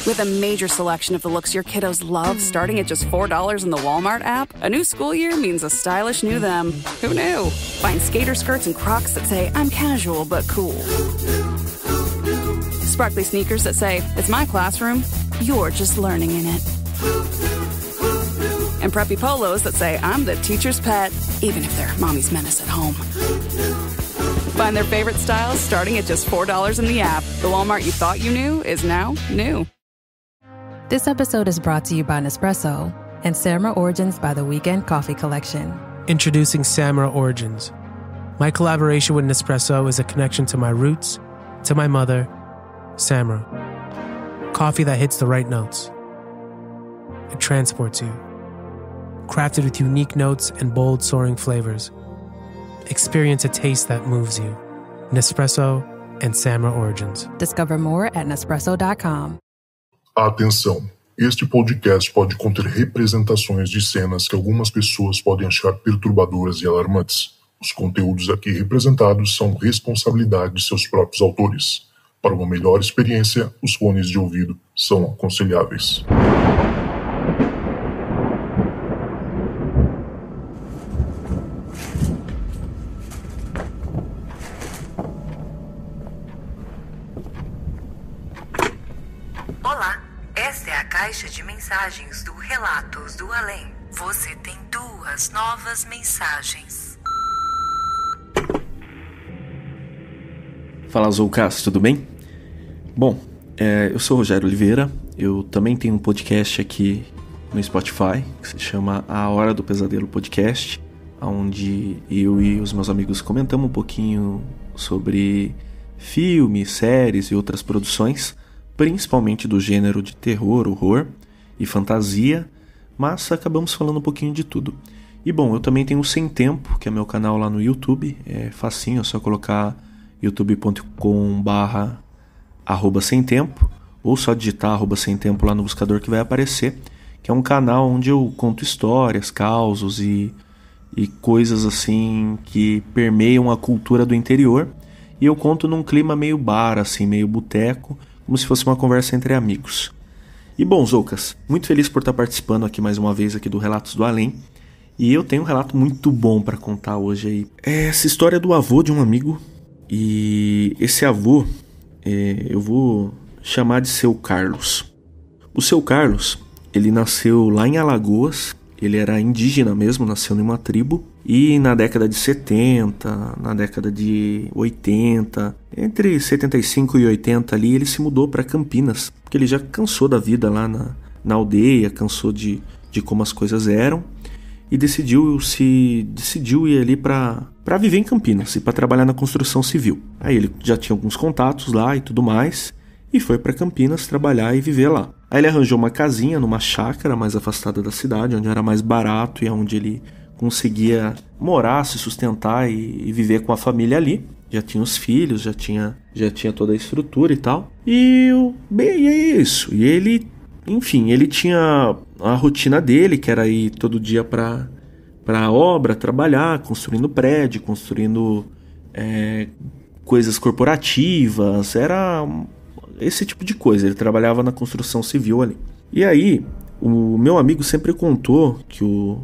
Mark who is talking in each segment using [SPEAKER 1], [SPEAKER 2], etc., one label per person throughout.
[SPEAKER 1] With a major selection of the looks your kiddos love starting at just $4 in the Walmart app, a new school year means a stylish new them. Who knew? Find skater skirts and Crocs that say, I'm casual but cool. Sparkly sneakers that say, it's my classroom, you're just learning in it. And preppy polos that say, I'm the teacher's pet, even if they're mommy's menace at home. Find their favorite styles starting at just $4 in the app. The Walmart you thought you knew is now new.
[SPEAKER 2] This episode is brought to you by Nespresso and Samra Origins by the Weekend Coffee Collection.
[SPEAKER 3] Introducing Samra Origins. My collaboration with Nespresso is a connection to my roots, to my mother, Samra. Coffee that hits the right notes. It transports you. Crafted with unique notes and bold soaring flavors. Experience a taste that moves you. Nespresso and Samra Origins.
[SPEAKER 2] Discover more at Nespresso.com.
[SPEAKER 4] Atenção! Este podcast pode conter representações de cenas que algumas pessoas podem achar perturbadoras e alarmantes. Os conteúdos aqui representados são responsabilidade de seus próprios autores. Para uma melhor experiência, os fones de ouvido são aconselháveis.
[SPEAKER 5] Olá, esta é a caixa de mensagens do Relatos do Além. Você tem 2 novas mensagens.
[SPEAKER 6] Fala, Zoucas, tudo bem? Bom, eu sou o Rogério Oliveira, eu também tenho um podcast aqui no Spotify, que se chama A Hora do Pesadelo Podcast, onde eu e os meus amigos comentamos um pouquinho sobre filmes, séries e outras produções, principalmente do gênero de terror, horror e fantasia, mas acabamos falando um pouquinho de tudo. E bom, eu também tenho o Sem Tempo, que é meu canal lá no YouTube, é facinho, é só colocar youtube.com/@semtempo ou só digitar @semtempo lá no buscador que vai aparecer, que é um canal onde eu conto histórias, causos e coisas assim que permeiam a cultura do interior, e eu conto num clima meio bar, assim, meio boteco, como se fosse uma conversa entre amigos. E bom, Zoucas, muito feliz por estar participando aqui mais uma vez aqui do Relatos do Além. E eu tenho um relato muito bom para contar hoje aí. É essa história do avô de um amigo. E esse avô, eu vou chamar de Seu Carlos. O Seu Carlos, ele nasceu lá em Alagoas. Ele era indígena mesmo, nasceu numa tribo. E na década de 70, na década de 80, entre 75 e 80 ali, ele se mudou para Campinas. Porque ele já cansou da vida lá na aldeia, cansou de como as coisas eram. E decidiu ir ali para viver em Campinas e para trabalhar na construção civil. Aí ele já tinha alguns contatos lá e tudo mais, e foi para Campinas trabalhar e viver lá. Aí ele arranjou uma casinha numa chácara mais afastada da cidade, onde era mais barato e onde ele conseguia morar, se sustentar e viver com a família ali. Já tinha os filhos, já tinha toda a estrutura e tal. E é isso. E ele, enfim, ele tinha a rotina dele, que era ir todo dia para a obra, trabalhar, construindo prédio, construindo coisas corporativas, era esse tipo de coisa. Ele trabalhava na construção civil ali. E aí, o meu amigo sempre contou que o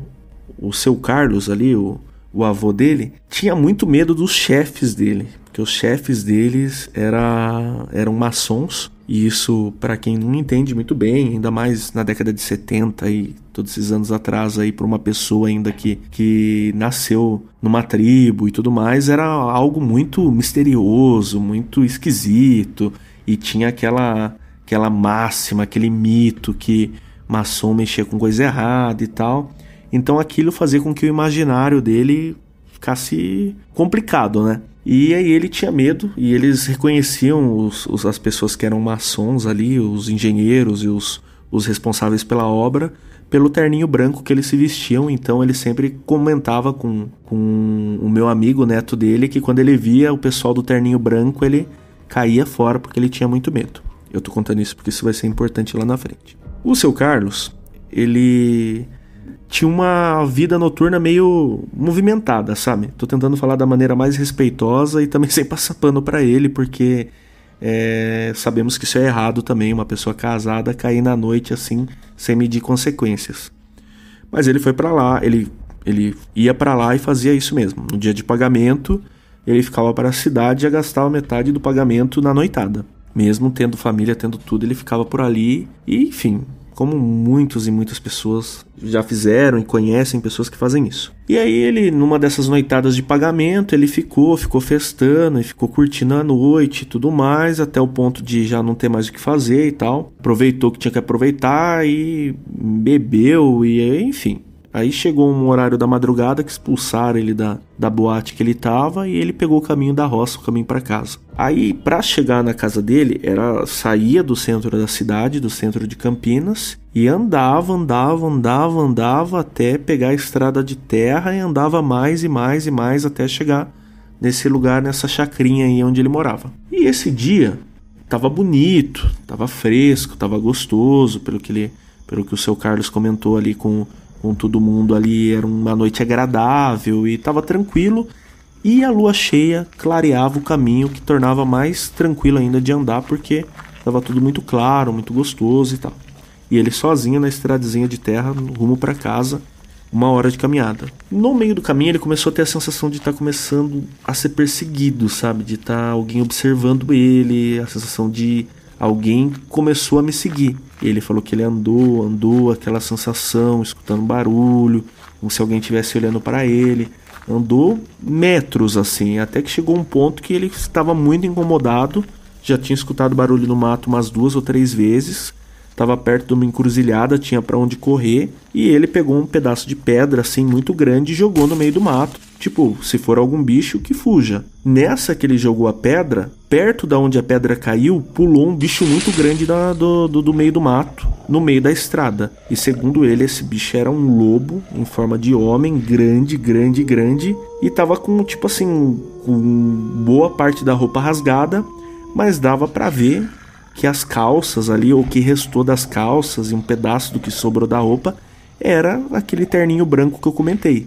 [SPEAKER 6] Seu Carlos ali, o avô dele, tinha muito medo dos chefes dele, porque os chefes deles eram maçons. E isso, para quem não entende muito bem, ainda mais na década de 70 e todos esses anos atrás aí, para uma pessoa ainda que nasceu numa tribo e tudo mais, era algo muito misterioso, muito esquisito, e tinha aquela máxima, aquele mito que maçom mexia com coisa errada e tal. Então aquilo fazia com que o imaginário dele ficasse complicado, né? E aí ele tinha medo, e eles reconheciam as pessoas que eram maçons ali, os engenheiros e os responsáveis pela obra, pelo terninho branco que eles se vestiam. Então ele sempre comentava com o meu amigo, neto dele, que quando ele via o pessoal do terninho branco, ele caía fora porque ele tinha muito medo. Eu tô contando isso porque isso vai ser importante lá na frente. O Seu Carlos, ele tinha uma vida noturna meio movimentada, sabe? Tô tentando falar da maneira mais respeitosa e também sem passar pano pra ele, porque sabemos que isso é errado também, uma pessoa casada cair na noite assim, sem medir consequências. Mas ele foi para lá, ele ia para lá e fazia isso mesmo. No dia de pagamento, ele ficava para a cidade e já gastava metade do pagamento na noitada. Mesmo tendo família, tendo tudo, ele ficava por ali e, enfim, como muitos e muitas pessoas já fizeram e conhecem pessoas que fazem isso. E aí ele, numa dessas noitadas de pagamento, ele ficou festando e ficou curtindo a noite e tudo mais, até o ponto de já não ter mais o que fazer e tal. Aproveitou o que tinha que aproveitar e bebeu e enfim. Aí chegou um horário da madrugada que expulsaram ele da boate que ele tava e ele pegou o caminho da roça, o caminho para casa. Aí, para chegar na casa dele, saía do centro da cidade, do centro de Campinas, e andava até pegar a estrada de terra e andava mais e mais até chegar nesse lugar, nessa chacrinha aí onde ele morava. E esse dia tava bonito, tava fresco, tava gostoso, pelo que o seu Carlos comentou ali com todo mundo ali, era uma noite agradável e estava tranquilo, e a lua cheia clareava o caminho, que tornava mais tranquilo ainda de andar, porque estava tudo muito claro, muito gostoso e tal. E ele sozinho na estradezinha de terra, rumo para casa, 1 hora de caminhada. No meio do caminho ele começou a ter a sensação de estar começando a ser perseguido, sabe? De estar alguém observando ele, a sensação de alguém começou a me seguir. E ele falou que ele andou, aquela sensação, escutando barulho, como se alguém estivesse olhando para ele. Andou metros assim, até que chegou um ponto que ele estava muito incomodado. Já tinha escutado barulho no mato umas 2 ou 3 vezes. Estava perto de uma encruzilhada, tinha para onde correr. E ele pegou um pedaço de pedra assim muito grande e jogou no meio do mato. Tipo, se for algum bicho, que fuja. Nessa que ele jogou a pedra, perto da onde a pedra caiu, pulou um bicho muito grande do meio do mato, no meio da estrada. E segundo ele, esse bicho era um lobo em forma de homem, grande. E tava com, tipo assim, com boa parte da roupa rasgada, mas dava pra ver que as calças ali, ou o que restou das calças e um pedaço do que sobrou da roupa, era aquele terninho branco que eu comentei.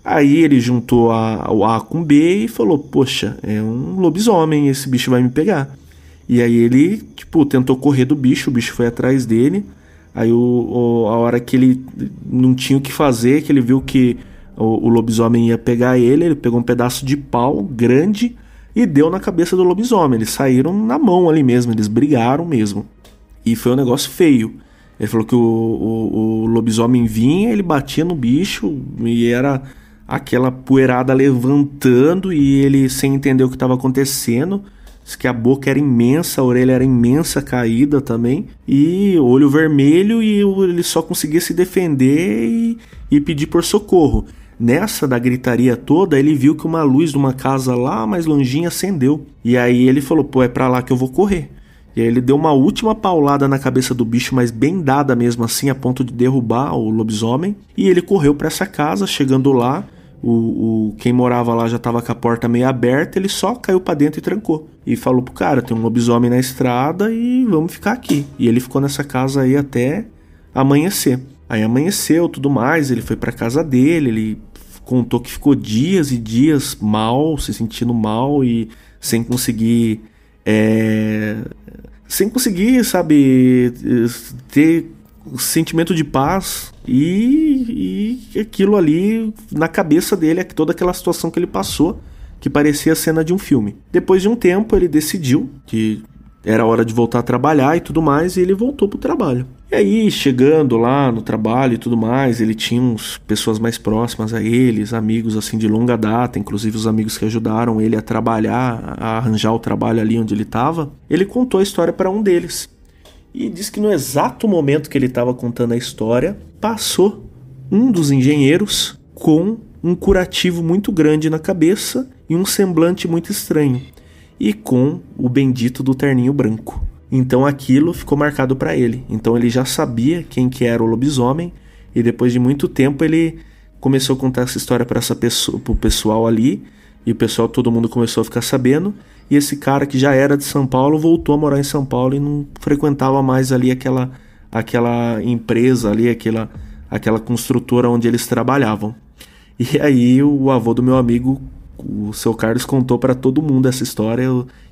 [SPEAKER 6] Aí ele juntou o A com B e falou, poxa, é um lobisomem, esse bicho vai me pegar. E aí ele, tentou correr do bicho, o bicho foi atrás dele. Aí a hora que ele não tinha o que fazer, que ele viu que o lobisomem ia pegar ele pegou um pedaço de pau grande e deu na cabeça do lobisomem. Eles saíram na mão ali mesmo, eles brigaram mesmo. E foi um negócio feio. Ele falou que o lobisomem vinha, ele batia no bicho e era aquela poeirada levantando e ele sem entender o que estava acontecendo. Diz que a boca era imensa, a orelha era imensa, caída também, e olho vermelho, e ele só conseguia se defender e pedir por socorro. Nessa da gritaria toda, ele viu que uma luz de uma casa lá mais longinha acendeu. E aí ele falou, pô, é pra lá que eu vou correr. E aí ele deu uma última paulada na cabeça do bicho, mas bem dada mesmo assim, a ponto de derrubar o lobisomem. E ele correu pra essa casa, chegando lá, quem morava lá já tava com a porta meio aberta, ele só caiu pra dentro e trancou. E falou pro cara, tem um lobisomem na estrada e vamos ficar aqui. E ele ficou nessa casa aí até amanhecer. Aí amanheceu, tudo mais, ele foi pra casa dele, ele contou que ficou dias e dias mal, se sentindo mal e sem conseguir, sabe, ter o sentimento de paz e aquilo ali na cabeça dele, toda aquela situação que ele passou, que parecia a cena de um filme. Depois de um tempo ele decidiu que era hora de voltar a trabalhar e tudo mais, e ele voltou pro trabalho. E aí, chegando lá no trabalho e tudo mais, ele tinha pessoas mais próximas a eles, amigos assim de longa data, inclusive os amigos que ajudaram ele a trabalhar, a arranjar o trabalho ali onde ele estava. Ele contou a história para um deles. E diz que no exato momento que ele estava contando a história, passou um dos engenheiros com um curativo muito grande na cabeça e um semblante muito estranho. E com o bendito do terninho branco. Então aquilo ficou marcado para ele. Então ele já sabia quem que era o lobisomem. E depois de muito tempo ele começou a contar essa história para o pessoal ali. E o pessoal, todo mundo começou a ficar sabendo. E esse cara que já era de São Paulo voltou a morar em São Paulo e não frequentava mais ali aquela empresa ali, aquela construtora onde eles trabalhavam. E aí o avô do meu amigo, o seu Carlos, contou para todo mundo essa história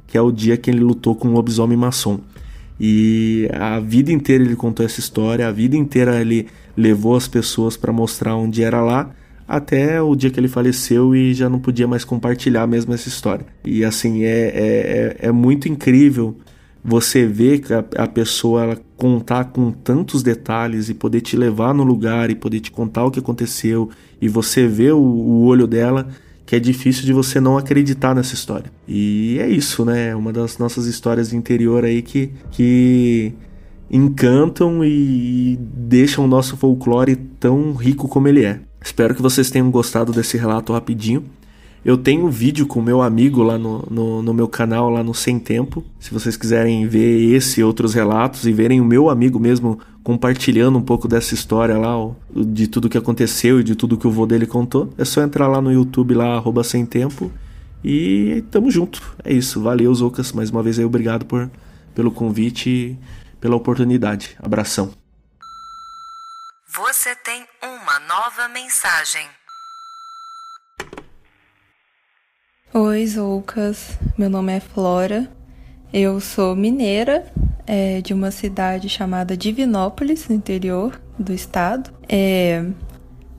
[SPEAKER 6] que é o dia que ele lutou com um lobisomem maçom. E a vida inteira ele contou essa história, a vida inteira ele levou as pessoas para mostrar onde era lá, até o dia que ele faleceu e já não podia mais compartilhar mesmo essa história. E assim, é muito incrível você ver que a pessoa ela contar com tantos detalhes e poder te levar no lugar e poder te contar o que aconteceu, e você ver o olho dela, que é difícil de você não acreditar nessa história. E é isso, né? É uma das nossas histórias de interior aí que encantam e deixam o nosso folclore tão rico como ele é. Espero que vocês tenham gostado desse relato rapidinho. Eu tenho um vídeo com o meu amigo lá no meu canal, lá no Sem Tempo. Se vocês quiserem ver esse e outros relatos e verem o meu amigo mesmo compartilhando um pouco dessa história lá, de tudo que aconteceu e de tudo que o vô dele contou, é só entrar lá no YouTube, lá, @semtempo, e tamo junto. É isso. Valeu, Zoucas. Mais uma vez aí, obrigado pelo convite e pela oportunidade. Abração.
[SPEAKER 5] Você tem uma nova mensagem.
[SPEAKER 7] Oi, Zoucas. Meu nome é Flora. Eu sou mineira, de uma cidade chamada Divinópolis, no interior do estado.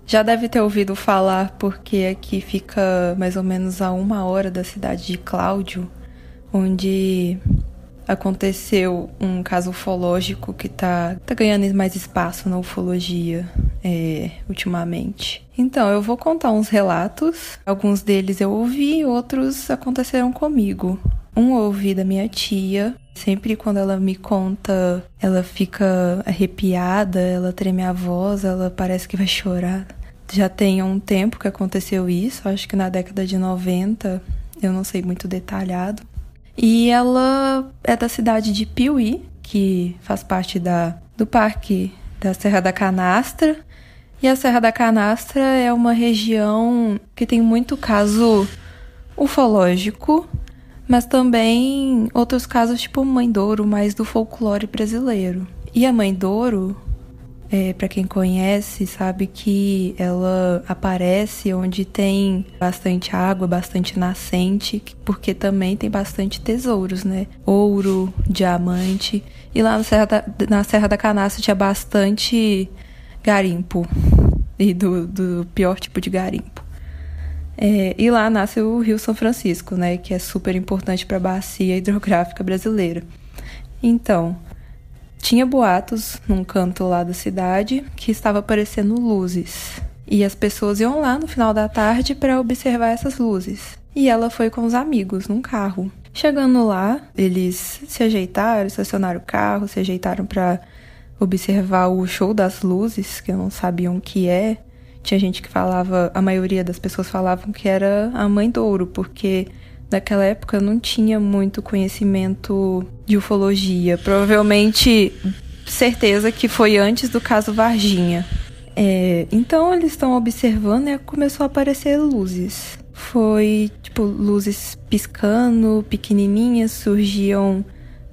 [SPEAKER 7] Já deve ter ouvido falar porque aqui fica mais ou menos a 1 hora da cidade de Cláudio, onde aconteceu um caso ufológico que tá ganhando mais espaço na ufologia ultimamente. Então, eu vou contar uns relatos. Alguns deles eu ouvi, outros aconteceram comigo. Um eu ouvi da minha tia. Sempre quando ela me conta, ela fica arrepiada, ela treme a voz, ela parece que vai chorar. Já tem um tempo que aconteceu isso, acho que na década de 90, eu não sei muito detalhado. E ela é da cidade de Piuí, que faz parte do Parque da Serra da Canastra. E a Serra da Canastra é uma região que tem muito caso ufológico, mas também outros casos tipo Mãe Douro, mais do folclore brasileiro. E a Mãe Douro, para quem conhece, sabe que ela aparece onde tem bastante água, bastante nascente, porque também tem bastante tesouros, né? Ouro, diamante. E lá na Serra da Canastra tinha bastante garimpo, e do pior tipo de garimpo. E lá nasce o Rio São Francisco, né? Que é super importante para a bacia hidrográfica brasileira. Então, tinha boatos num canto lá da cidade que estava aparecendo luzes. E as pessoas iam lá no final da tarde para observar essas luzes. E ela foi com os amigos num carro. Chegando lá, eles se ajeitaram, estacionaram o carro, se ajeitaram para observar o show das luzes, que não sabiam o que é. Tinha gente que falava, a maioria das pessoas falavam que era a Mãe Douro, porque naquela época não tinha muito conhecimento de ufologia. Provavelmente, certeza que foi antes do caso Varginha. Então eles estão observando e começou a aparecer luzes. Foi tipo luzes piscando, pequenininhas, surgiam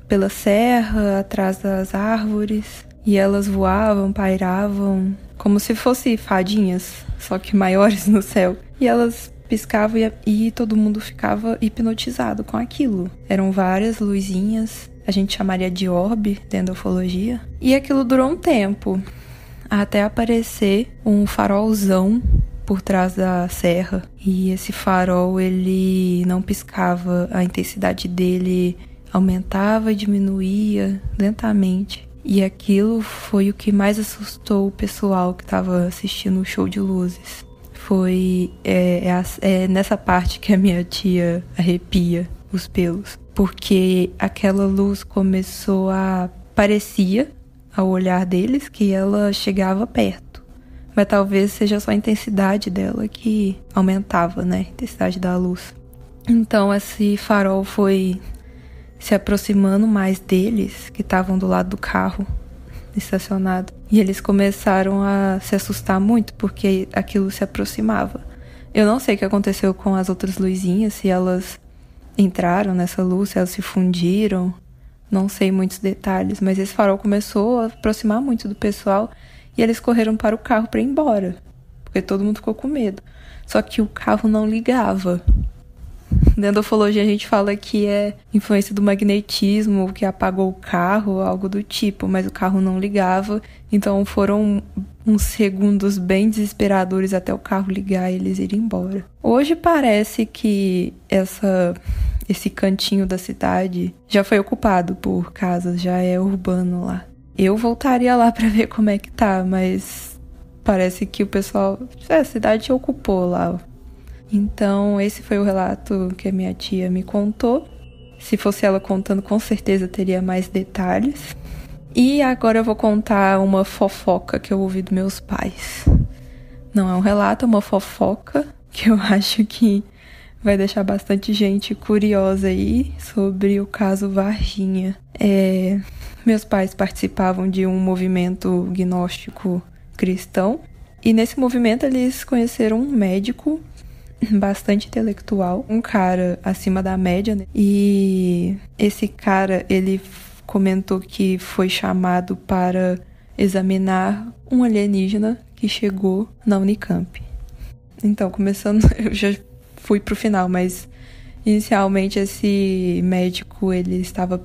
[SPEAKER 7] pela serra, atrás das árvores. E elas voavam, pairavam, como se fossem fadinhas, só que maiores no céu. E elas piscavam e todo mundo ficava hipnotizado com aquilo. Eram várias luzinhas, a gente chamaria de orbe dentro da ufologia. E aquilo durou um tempo, até aparecer um farolzão por trás da serra. E esse farol, ele não piscava, a intensidade dele aumentava e diminuía lentamente. E aquilo foi o que mais assustou o pessoal que estava assistindo o show de luzes. Foi nessa parte que a minha tia arrepia os pelos. Porque aquela luz começou parecia, ao olhar deles, que ela chegava perto. Mas talvez seja só a intensidade dela que aumentava, né? A intensidade da luz. Então esse farol foi se aproximando mais deles, que estavam do lado do carro estacionado. E eles começaram a se assustar muito, porque aquilo se aproximava. Eu não sei o que aconteceu com as outras luzinhas, se elas entraram nessa luz, se elas se fundiram. Não sei muitos detalhes, mas esse farol começou a aproximar muito do pessoal e eles correram para o carro para ir embora, porque todo mundo ficou com medo. Só que o carro não ligava. Dentro da ufologia a gente fala que é influência do magnetismo, que apagou o carro, algo do tipo, mas o carro não ligava. Então foram uns segundos bem desesperadores até o carro ligar e eles irem embora. Hoje parece que esse cantinho da cidade já foi ocupado por casas, já é urbano lá. Eu voltaria lá pra ver como é que tá, mas parece que o pessoal... a cidade ocupou lá. Então, esse foi o relato que a minha tia me contou. Se fosse ela contando, com certeza teria mais detalhes. E agora eu vou contar uma fofoca que eu ouvi dos meus pais. Não é um relato, é uma fofoca que eu acho que vai deixar bastante gente curiosa aí sobre o caso Varginha. Meus pais participavam de um movimento gnóstico cristão. E nesse movimento eles conheceram um médico bastante intelectual, um cara acima da média, né? E esse cara, ele comentou que foi chamado para examinar um alienígena que chegou na Unicamp. Então, começando, eu já fui pro final, mas inicialmente esse médico, ele estava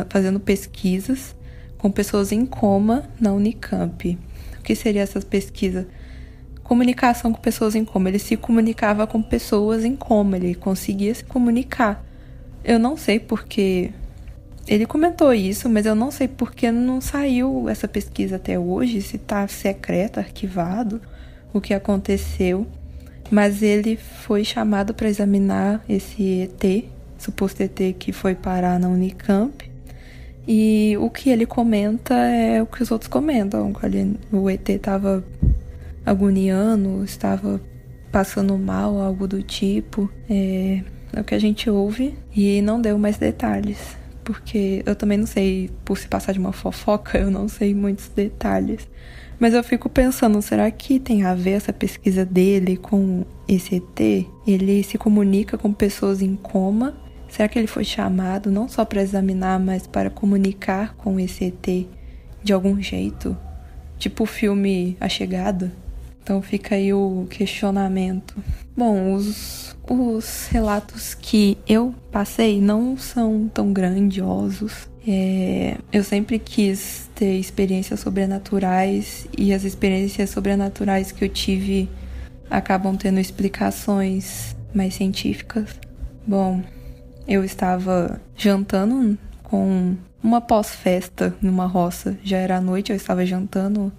[SPEAKER 7] fazendo pesquisas com pessoas em coma na Unicamp. O que seria essas pesquisas? Comunicação com pessoas em coma. Ele se comunicava com pessoas em coma, ele conseguia se comunicar. Eu não sei porque ele comentou isso, mas eu não sei porque não saiu essa pesquisa até hoje, se está secreto, arquivado, o que aconteceu. Mas ele foi chamado para examinar esse ET, suposto ET que foi parar na Unicamp. E o que ele comenta é o que os outros comentam. O ET estava agoniando, estava passando mal, algo do tipo. É o que a gente ouve e não deu mais detalhes. Porque eu também não sei, por se passar de uma fofoca, eu não sei muitos detalhes. Mas eu fico pensando, será que tem a ver essa pesquisa dele com esse ET? Ele se comunica com pessoas em coma. Será que ele foi chamado não só para examinar, mas para comunicar com esse ET de algum jeito? Tipo o filme A Chegada? Então fica aí o questionamento. Bom, os relatos que eu passei não são tão grandiosos. Eu sempre quis ter experiências sobrenaturais e as experiências sobrenaturais que eu tive acabam tendo explicações mais científicas. Bom, eu estava jantando com uma pós-festa numa roça. Já era à noite, eu estava jantando,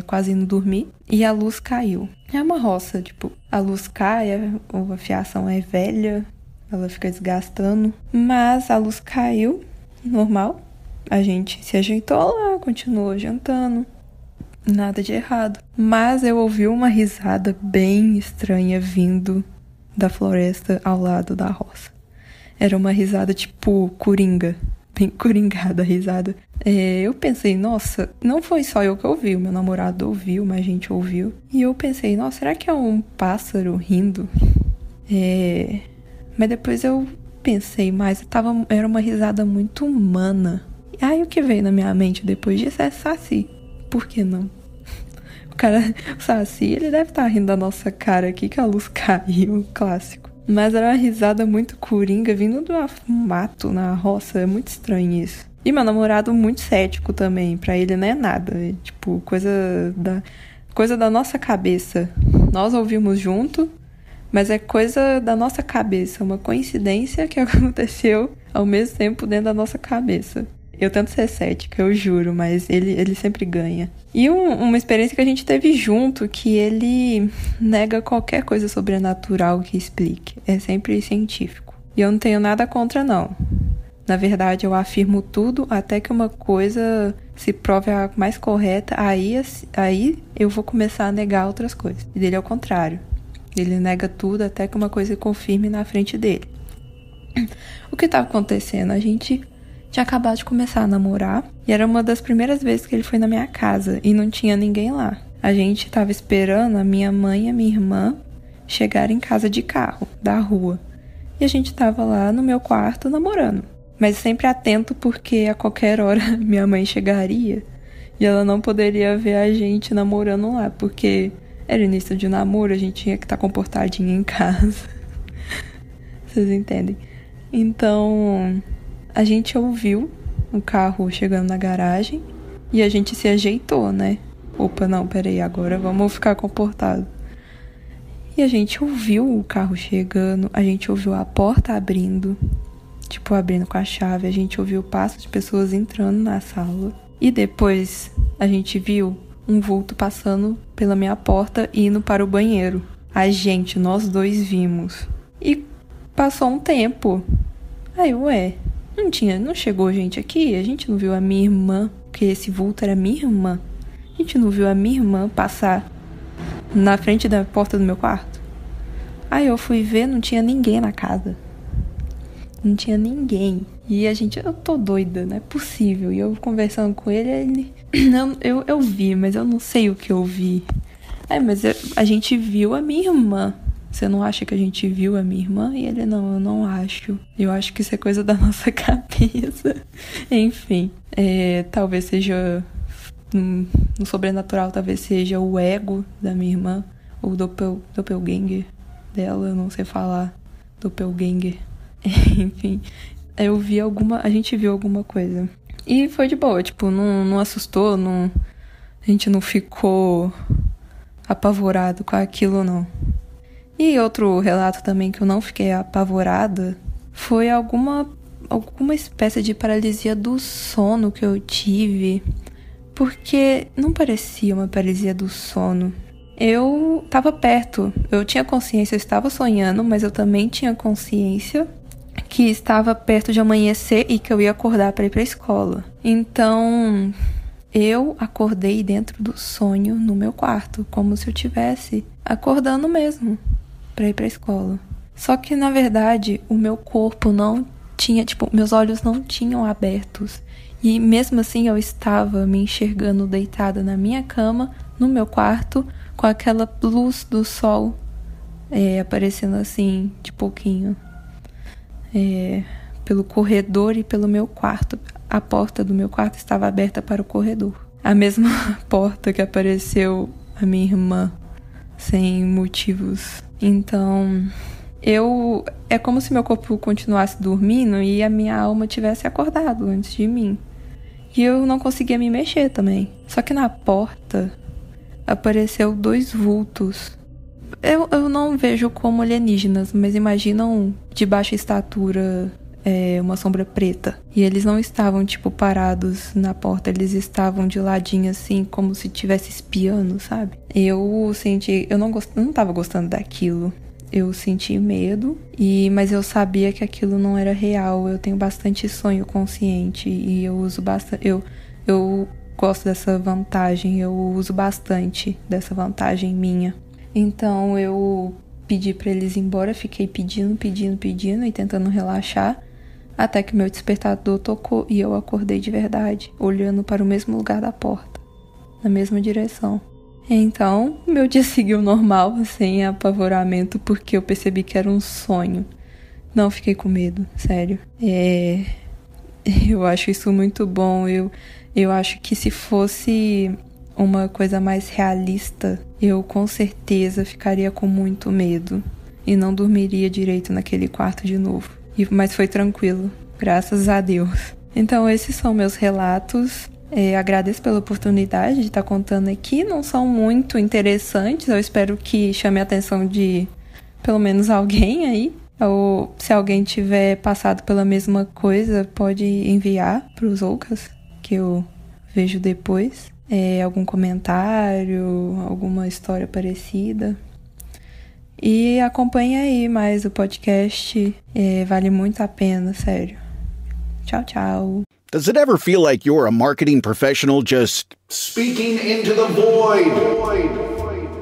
[SPEAKER 7] quase indo dormir, e a luz caiu. É uma roça, tipo, a luz cai, a fiação é velha, ela fica desgastando, mas a luz caiu, normal. A gente se ajeitou lá, continuou jantando, nada de errado. Mas eu ouvi uma risada bem estranha vindo da floresta ao lado da roça. Era uma risada tipo coringa, bem coringada a risada. Eu pensei, nossa, não foi só eu que ouvi, o meu namorado ouviu, mas a gente ouviu. E eu pensei, nossa, será que é um pássaro rindo? Mas depois eu pensei mais, era uma risada muito humana. Aí o que veio na minha mente depois disso é Saci. Por que não? O Saci, ele deve estar rindo da nossa cara aqui que a luz caiu, clássico. Mas era uma risada muito coringa vindo do mato na roça, é muito estranho isso. E meu namorado muito cético também, pra ele não é nada, é tipo coisa da nossa cabeça. Nós ouvimos junto, mas é coisa da nossa cabeça, uma coincidência que aconteceu ao mesmo tempo dentro da nossa cabeça. Eu tento ser cética, eu juro, mas ele sempre ganha. E uma experiência que a gente teve junto, que ele nega qualquer coisa sobrenatural que explique. É sempre científico. E eu não tenho nada contra, não. Na verdade, eu afirmo tudo até que uma coisa se prove a mais correta. Aí eu vou começar a negar outras coisas. E dele é o contrário. Ele nega tudo até que uma coisa se confirme na frente dele. O que estava acontecendo? A gente tinha acabado de começar a namorar e era uma das primeiras vezes que ele foi na minha casa e não tinha ninguém lá. A gente estava esperando a minha mãe e a minha irmã chegarem em casa de carro, da rua. E a gente estava lá no meu quarto namorando. Mas sempre atento porque a qualquer hora minha mãe chegaria e ela não poderia ver a gente namorando lá, porque era início de namoro, a gente tinha que estar comportadinho em casa. Vocês entendem? Então, a gente ouviu o carro chegando na garagem e a gente se ajeitou, né? Opa, não, peraí, agora vamos ficar comportado. E a gente ouviu o carro chegando, a gente ouviu a porta abrindo, tipo, abrindo com a chave, a gente ouviu o passo de pessoas entrando na sala. E depois a gente viu um vulto passando pela minha porta e indo para o banheiro. Nós dois vimos. E passou um tempo. Aí, não chegou gente aqui? A gente não viu a minha irmã, porque esse vulto era minha irmã. A gente não viu a minha irmã passar na frente da porta do meu quarto? Aí eu fui ver, não tinha ninguém na casa. Não tinha ninguém. E eu tô doida, não é possível. E eu conversando com ele, eu vi, mas eu não sei o que eu vi. Mas a gente viu a minha irmã. Você não acha que a gente viu a minha irmã? E ele, não, eu não acho. Eu acho que isso é coisa da nossa cabeça. Enfim, talvez seja... No sobrenatural, talvez seja o ego da minha irmã, o doppelganger dela, eu não sei falar, doppelganger. Enfim, a gente viu alguma coisa. E foi de boa, tipo, não assustou, a gente não ficou apavorado com aquilo, não. E outro relato também que eu não fiquei apavorada foi alguma espécie de paralisia do sono que eu tive. Porque não parecia uma paralisia do sono. Eu estava perto, eu tinha consciência, eu estava sonhando, mas eu também tinha consciência que estava perto de amanhecer e que eu ia acordar para ir para a escola. Então, eu acordei dentro do sonho no meu quarto, como se eu estivesse acordando mesmo para ir para a escola. Só que, na verdade, o meu corpo não tinha, meus olhos não tinham abertos. E mesmo assim eu estava me enxergando deitada na minha cama, no meu quarto, com aquela luz do sol aparecendo assim, de pouquinho, pelo corredor e pelo meu quarto. A porta do meu quarto estava aberta para o corredor. A mesma porta que apareceu a minha irmã, sem motivos. Então, é como se meu corpo continuasse dormindo e a minha alma tivesse acordado antes de mim. E eu não conseguia me mexer também. Só que na porta apareceu 2 vultos. Eu não vejo como alienígenas, mas imaginam de baixa estatura, uma sombra preta. E eles não estavam, parados na porta. Eles estavam de ladinho, assim, como se estivesse espiando, sabe? Eu não tava gostando daquilo. Eu senti medo, mas eu sabia que aquilo não era real. Eu tenho bastante sonho consciente e eu uso bastante. Eu gosto dessa vantagem, eu uso bastante dessa vantagem minha. Então eu pedi pra eles ir embora, fiquei pedindo e tentando relaxar, até que meu despertador tocou e eu acordei de verdade, olhando para o mesmo lugar da porta, na mesma direção. Então, meu dia seguiu normal, sem apavoramento, porque eu percebi que era um sonho. Não fiquei com medo, sério. Eu acho isso muito bom. Eu acho que se fosse uma coisa mais realista, eu com certeza ficaria com muito medo e não dormiria direito naquele quarto de novo. Mas foi tranquilo, graças a Deus. Então, esses são meus relatos. Agradeço pela oportunidade de estar contando aqui. Não são muito interessantes. Eu espero que chame a atenção de pelo menos alguém aí. Ou se alguém tiver passado pela mesma coisa, pode enviar para os Oucas, que eu vejo depois. Algum comentário, alguma história parecida. E acompanhe aí mais o podcast. Vale muito a pena, sério. Tchau, tchau.
[SPEAKER 8] Does it ever feel like you're a marketing professional just speaking into the void?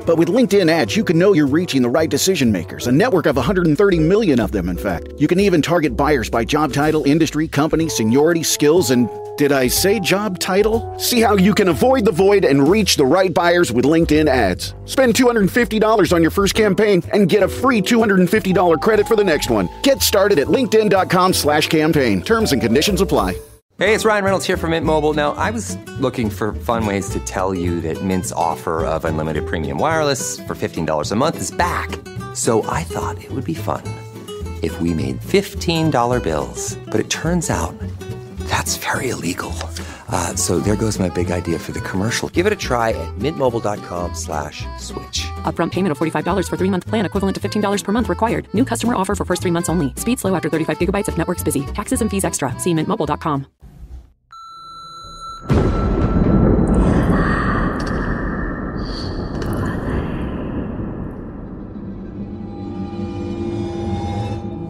[SPEAKER 8] But with LinkedIn ads, you can know you're reaching the right decision makers, a network of 130 million of them, in fact. You can even target buyers by job title, industry, company, seniority, skills, and did I say job title? See how you can avoid the void and reach the right buyers with LinkedIn ads. Spend $250 on your first campaign and get a free $250 credit for the next one. Get started at linkedin.com/campaign. Terms and conditions apply.
[SPEAKER 9] Hey, it's Ryan Reynolds here from Mint Mobile. Now, I was looking for fun ways to tell you that Mint's offer of unlimited premium wireless for $15 a month is back. So I thought it would be fun if we made $15 bills. But it turns out that's very illegal. So there goes my big idea for the commercial. Give it a try at mintmobile.com/switch.
[SPEAKER 10] Upfront payment of $45 for 3-month plan equivalent to $15 per month required. New customer offer for first 3 months only. Speed slow after 35 gigabytes if network's busy. Taxes and fees extra. See mintmobile.com.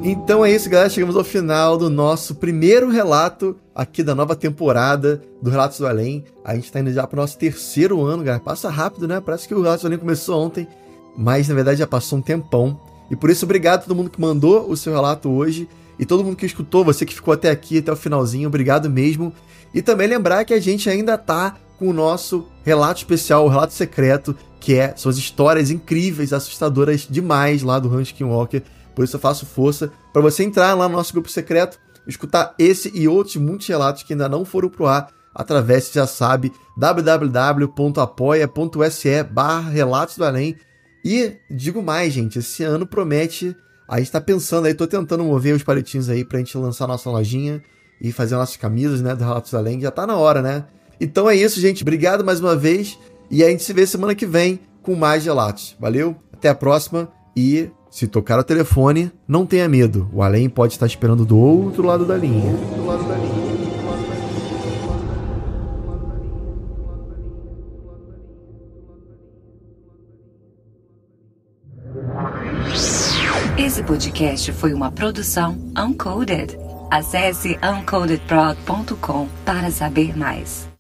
[SPEAKER 11] Então é isso, galera. Chegamos ao final do nosso primeiro relato aqui da nova temporada do Relatos do Além. A gente tá indo já pro nosso 3º ano, galera. Passa rápido, né? Parece que o Relatos do Além começou ontem, mas na verdade já passou um tempão. E por isso, obrigado a todo mundo que mandou o seu relato hoje e todo mundo que escutou, você que ficou até aqui, até o finalzinho. Obrigado mesmo. E também lembrar que a gente ainda tá com o nosso relato especial, o relato secreto, que são as histórias incríveis, assustadoras demais lá do Rancho Skinwalker. Por isso eu faço força para você entrar lá no nosso grupo secreto, escutar esse e outros muitos relatos que ainda não foram pro ar, através, você já sabe, www.apoia.se/Relatos do Além. E digo mais, gente, esse ano promete, a gente tá pensando aí, tô tentando mover os palitinhos aí pra gente lançar nossa lojinha e fazer nossas camisas, né, do Relatos do Além, já tá na hora, né? Então é isso, gente, obrigado mais uma vez, e a gente se vê semana que vem com mais relatos. Valeu, até a próxima e... se tocar o telefone, não tenha medo. O além pode estar esperando do outro lado da linha.
[SPEAKER 5] Esse podcast foi uma produção Uncoded. Acesse uncodedprod.com para saber mais.